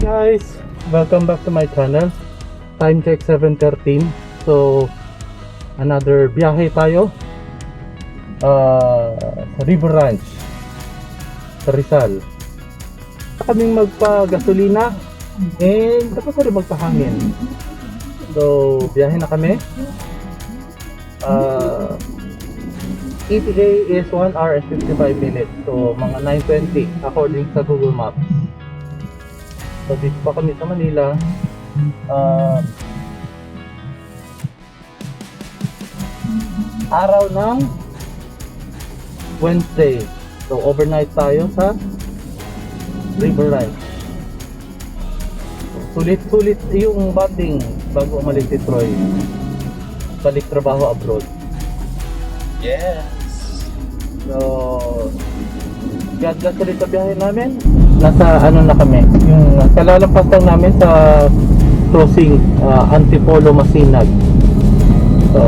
Guys, welcome back to my channel. Time check 7:13. So another biyahe tayo sa River Ranch sa Rizal. Kaming magpa-gasolina and tapos na rin magpahangin. So biyahe na kami. ETA is 1 hour and 55 minutes. So mga 9:20 according sa Google Maps. So dito pa kami sa Manila. Araw ng Wednesday. So overnight tayo sa River Ranch. Sulit-sulit yung bonding bago umalis si Troy. Balik trabaho abroad. Yes. So God bless ulit sa biyahe namin. Nasa ano na kami, yung kalalampas lang namin sa crossing Antipolo Masinag. So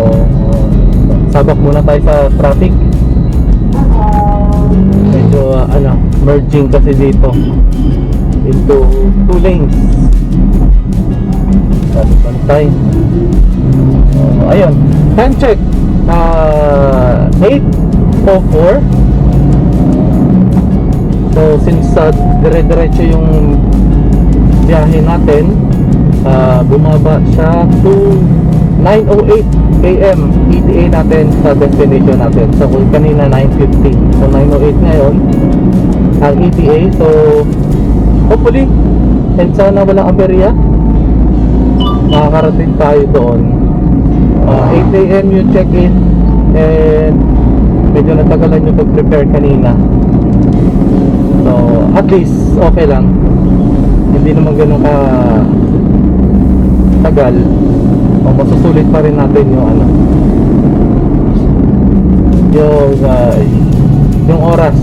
sabak muna tayo sa traffic. Medyo merging kasi dito into two lanes. Sabak tayo. Ayun, time check 8:04. So since dire-diretso yung biyahe natin, bumaba siya to 9:08 AM ETA natin sa destination natin. So kanina 9:15, so 9:08 ngayon ang ETA. So hopefully and sana walang aberya, makakarating tayo doon. 8 AM yung check-in and medyo natagalan yung pag-prepare kanina. So at least okay lang, hindi naman ganun ka tagal, o masusulit pa rin natin yung oras.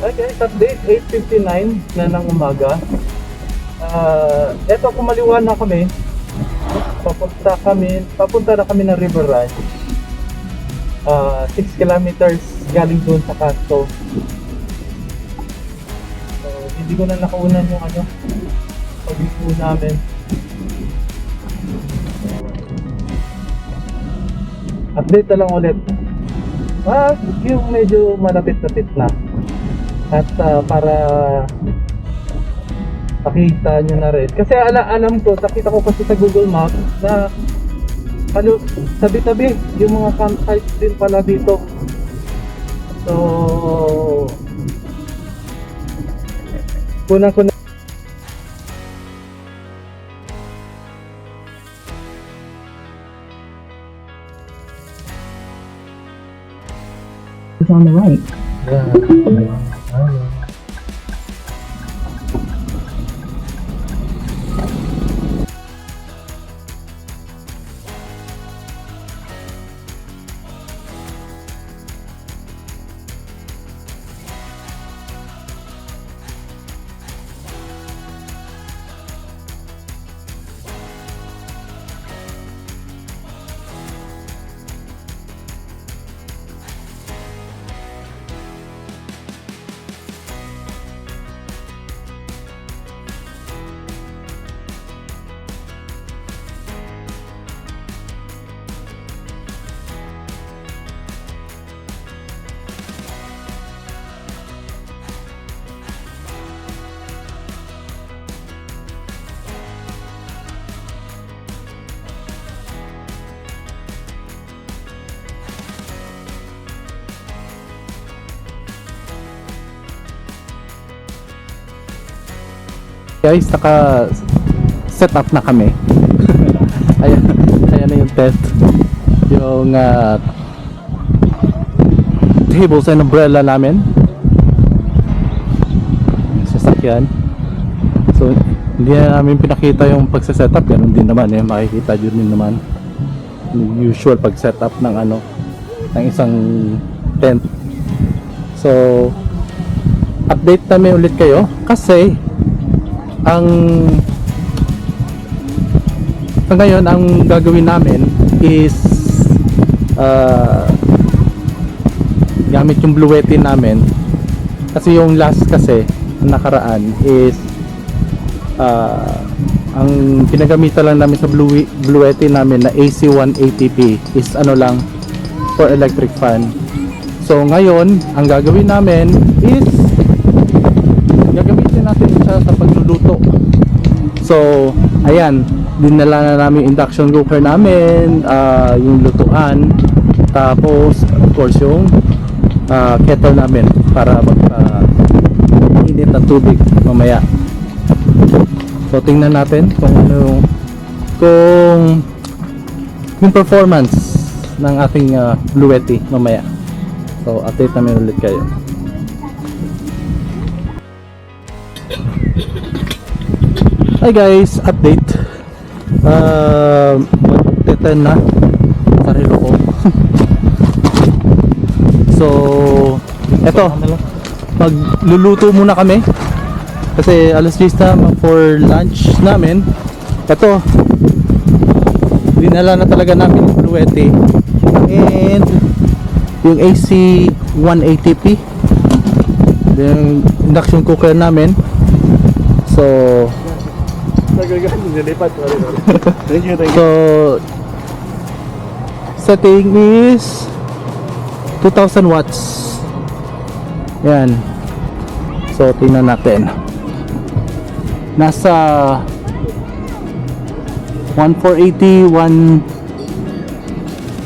Okay guys, update 8:59 na ng umaga. Eto kumaliwa na kami, papunta na kami ng River Ranch. 6 kilometers galing doon sa Castro. So hindi ko na nakaunan yung pag-ipo namin. Update na lang ulit. Yung medyo malapit-lapit na. At para pakita nyo na rin. Kasi alam ko, nakita ko kasi sa Google Maps na tabi-tabi yung mga campsites din pala dito. So kuna It's on the right. guys, naka set up na kami. ayan na yung tent, yung tables and umbrella namin, yung sasakyan. So hindi na namin pinakita yung pagsa-set up, ganun din naman makikita din naman yung usual pag set up ng ng isang tent. So update namin ulit kayo kasi ngayon ang gagawin namin is gamit yung bluetin namin kasi yung last kasi nakaraan is Ang pinagamitan lang namin sa Bluetti namin na AC180P is ano lang for electric fan. So ngayon, ang gagawin namin is gagamitin natin siya sa pagluluto. So ayan, dinala na namin yung induction cooker namin, yung lutuan, tapos of course yung kettle namin para init ng tubig mamaya. So tingnan natin kung ano yung performance ng ating Bluetti mamaya. So update namin ulit kayo. Hi guys, update. Mag-10 na sarilo ko. So eto, magluluto muna kami kasi alas 10 na for lunch namin. Ito, dinala na talaga namin yung Bluetti and yung AC 180P, yung induction cooker namin. So so setting is 2000 watts. Yan. So tingnan natin. Nasa 1480,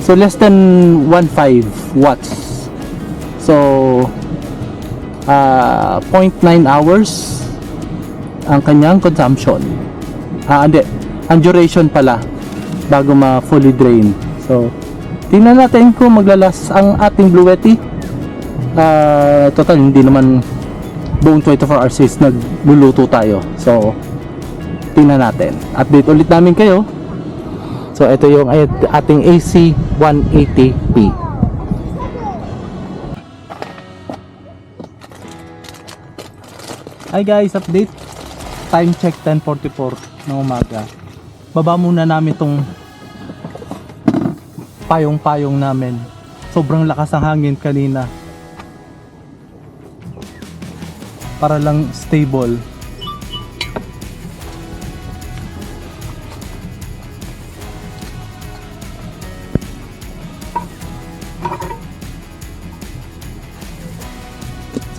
so less than 15 watts. So 0.9 hours ang kanyang consumption. Hindi, ang duration pala bago ma-fully drain. So tingnan natin kung maglalas ang ating Bluetti. Total hindi naman buong 24 hours is nagluluto tayo. So tingnan natin, update ulit namin kayo. So ito yung ating AC 180P. Hi guys, update. Time check 10:44 ng umaga. Baba muna namin tong payong-payong namin. Sobrang lakas ang hangin kanina. Para lang stable.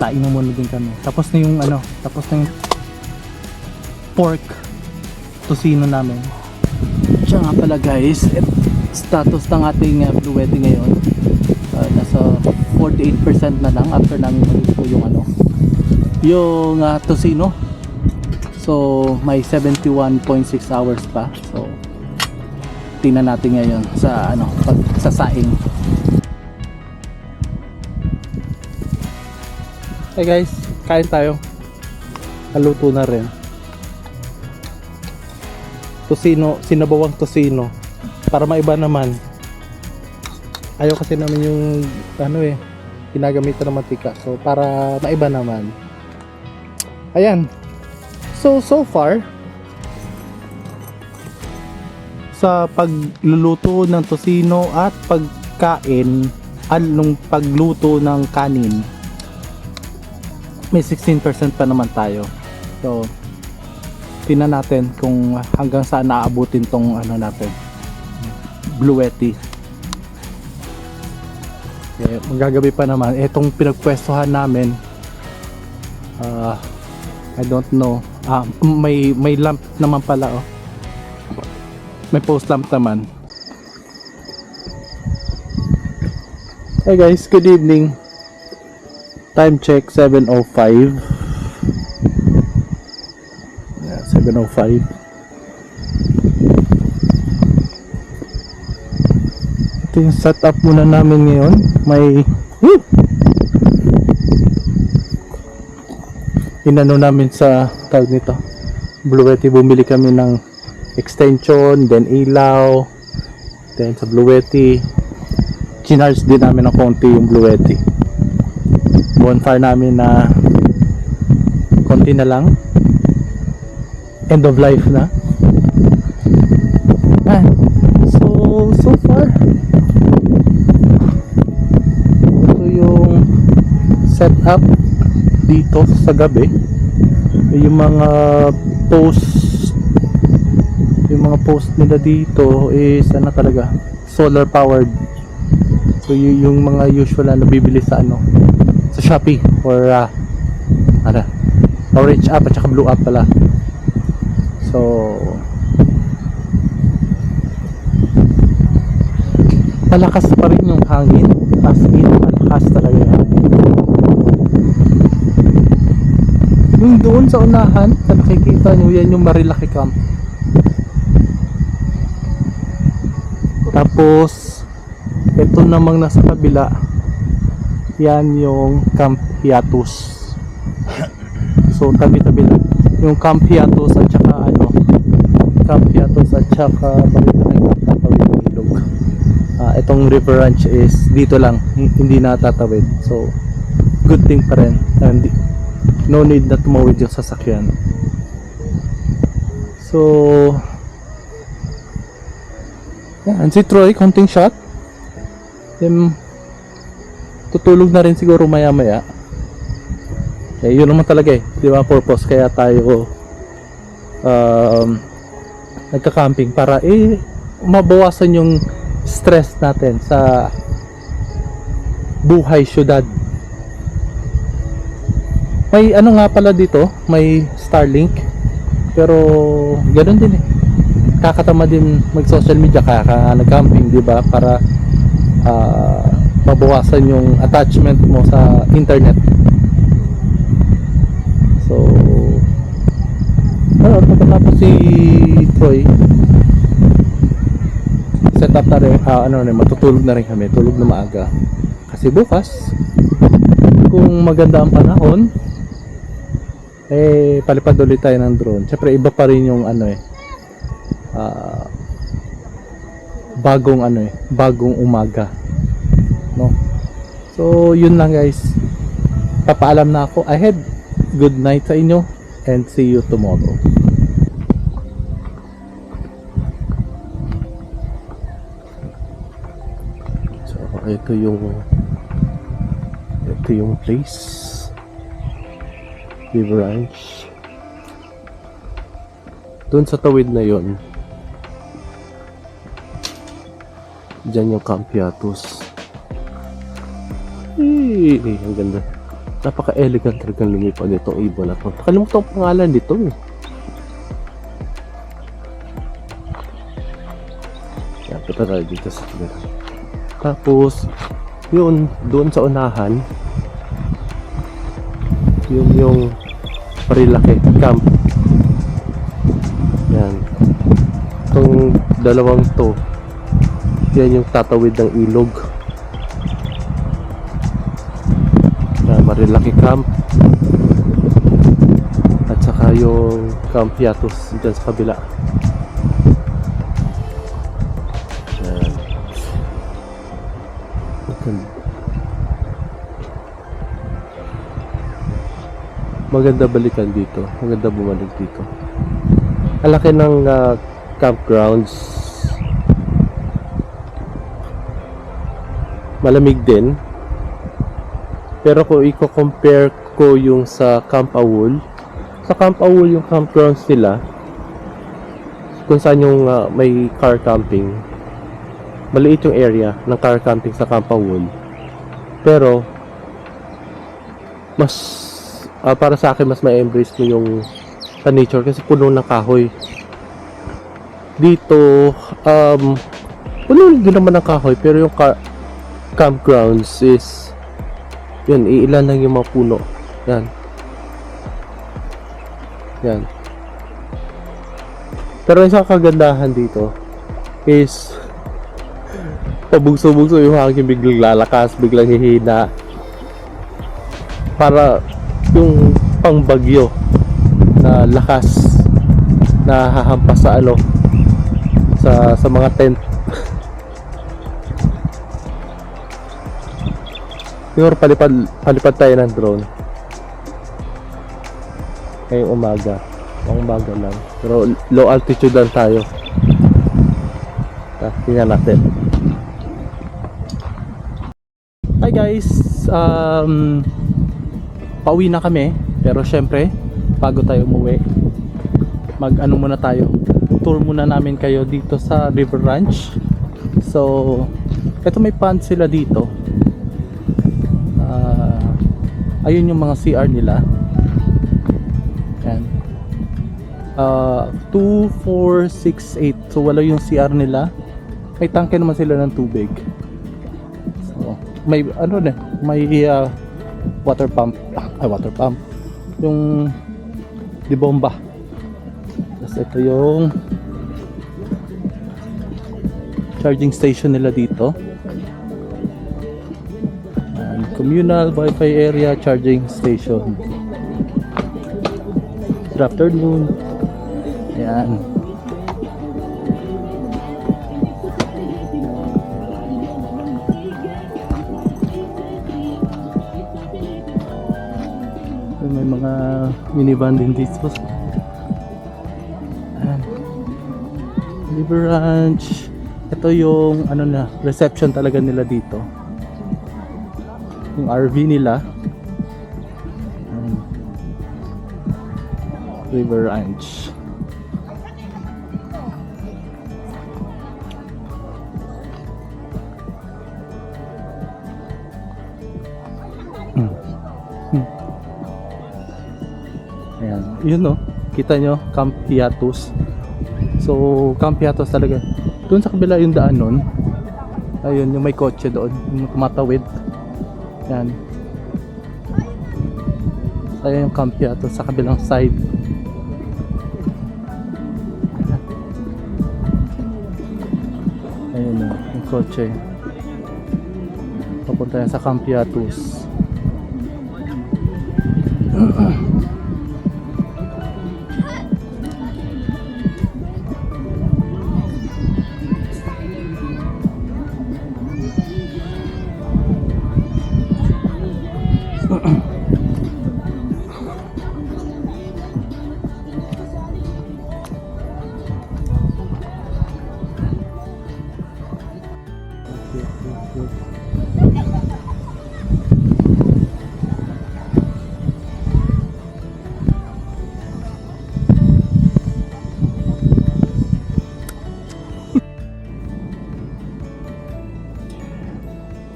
Saing na muna din kami. Tapos na yung tapos na yung pork tosino namin. Siya nga pala guys, status ng ating Bluetti ngayon. Nasa 48% na lang after namin maluto yung tosino. So may 71.6 hours pa. So tingnan natin ngayon sa pagsasaing. Hey guys, kain tayo. Naluto na rin. Tosino, sinabawang tosino. Para maiba naman. Ayaw kasi namin yung ginagamitan ng mantika. So para maiba naman. Ayan. So far sa pagluluto ng tosino at pagkain nung pagluto ng kanin, may 16% pa naman tayo. So tingnan natin kung hanggang saan naabutin tong natin Bluetti. Magagabi pa naman itong pinagpwestuhan namin. I don't know. May lamp naman pala, oh. May post lamp naman. Hey guys, good evening. Time check 7:05. Yeah, 7:05. Ito yung setup muna namin ngayon. May inano namin sa tawag nito Bluetti. Bumili kami ng extension, then ilaw, then sa Bluetti chinarge din namin ng konti yung Bluetti. Bonfire namin na konti na lang, end of life na. So far ito yung setup dito sa gabi. Yung mga post, yung mga post nila dito is ano talaga, solar powered. So yung mga usual na nabibili sa ano, sa Shopee or ano, orange app at saka blue app pala. So malakas pa rin yung hangin, as in malakas talaga yung hangin. Yung doon sa unahan, sa nakikita nyo, yan yung Marilaki Camp. Tapos ito namang nasa kabila, yan yung Camp Hiatus. So tabi-tabi lang yung Camp Hiatus at saka ano, Camp Hiatus at saka Marilaki Camp, tatawid ng ilog. Itong River Ranch is dito lang, hindi natatawid. So good thing pa rin, no need na tumawid yung sasakyan. So yan, si Troy, konting shot. Then tutulog na rin siguro maya maya. Yun naman talaga di ba, purpose kaya tayo nagka-camping, para mabawasan yung stress natin sa buhay syudad. May ano nga pala dito, may Starlink, pero ganoon din kakatama din mag social media kaya nag-camping, di ba, para mabawasan yung attachment mo sa internet. So pagkatapos si Troy set up na rin, matutulog na rin kami, tulog na maaga kasi bukas kung maganda ang panahon palipad ulit tayo ng drone. Siyempre iba pa rin yung bagong umaga, no? So yun lang guys, papaalam na ako ahead. Good night sa inyo and see you tomorrow. So ito yung place, River Ranch. Doon sa tawid na yon, dyan yung Camp Hiatus. Ang ganda, napaka-elegant talagang lumipad nitong ibon na to. Nakalimutan ang pangalan nito Yan, punta tayo dito sa kabila. Tapos yun, doon sa unahan, yun yung Marilaki Camp. Yan, itong dalawang to, yan yung tatawid ng ilog. Marilaki Camp at saka yung Camp Hiatus dyan sa kabila. Yan. Maganda balikan dito, maganda bumalik dito. Ang laki ng campgrounds, malamig din. Pero kung i-compare ko yung sa Camp Awol, yung campgrounds nila, kung saan yung may car camping, maliit yung area ng car camping sa Camp Awol. Pero mas para sa akin, mas ma-embrace mo yung sa nature kasi puno ng kahoy. Dito puno din naman ng kahoy, pero yung campgrounds is yun, iilan lang yung mga puno. Yan. Pero isang kagandahan dito is pabugso-bugso yung hangin, biglang lalakas, biglang hihina, para yung pangbagyo na lakas na hahampas sa sa mga tent. Siguro palipad tayo ng drone ngayong umaga lang, pero low altitude lang tayo. Tingnan natin. Hi guys, pauwi na kami, pero syempre bago tayo umuwi mag-ano muna tayo. Tour muna namin kayo dito sa River Ranch. So, eto may pond sila dito. Ayun yung mga CR nila. Yan. 2, 4, 6, 8. So, wala yung CR nila. May tangke naman sila ng tubig. So, may ano na, may water pump. Water pump. Yung di bomba. Tapos ito yung charging station nila dito. And communal Wi-Fi area charging station. Good afternoon. Ayan. May mga minivan din dito. Ayan. River Ranch. Ito yung ano na, reception talaga nila dito. Yung RV nila. Ayan. River Ranch. Ayan. Yun no. Kita nyo, Camp Hiatus. So, Camp Hiatus talaga. Doon sa kabila yung daan nun. Ayun, yung may kotse doon. Yung tumatawid. Yan. Ayun yung Camp Hiatus sa kabilang side. Ayun na, yung kotse. Papunta yan sa Camp Hiatus.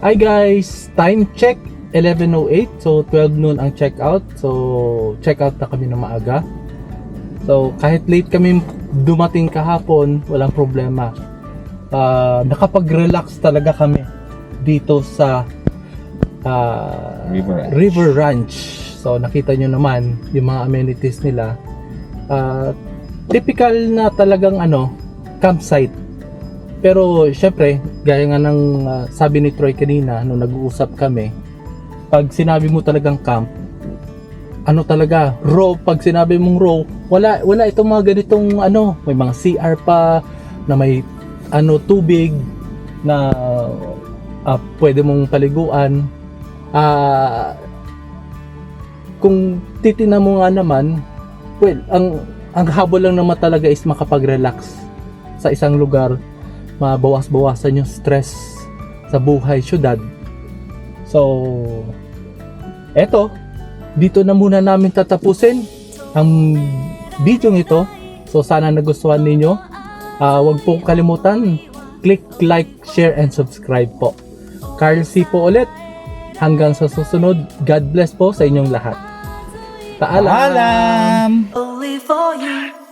Hi guys, time check 11:08, so 12 noon ang check out. So check out na kami ng maaga. So kahit late kami dumating kahapon, walang problema. Nakapag-relax talaga kami dito sa River Ranch. So nakita nyo naman yung mga amenities nila. Typical na talagang campsite. Pero syempre, gaya nga ng sabi ni Troy kanina nung nag-uusap kami, pag sinabi mo talagang camp, talaga, raw, pag sinabi mong raw, wala itong mga ganitong may mga CR pa na may tubig na pwede mong paliguan. Kung titingnan mo nga naman, well, ang habol lang naman talaga is makapag-relax sa isang lugar, mabawas-bawasan yung stress sa buhay syudad. So eto, dito na muna namin tatapusin ang video ito. So sana nagustuhan ninyo. Huwag po kalimutan, click like, share and subscribe po. Carl C po ulit. Hanggang sa susunod, God bless po sa inyong lahat. Paalam! Paalam! Only for you.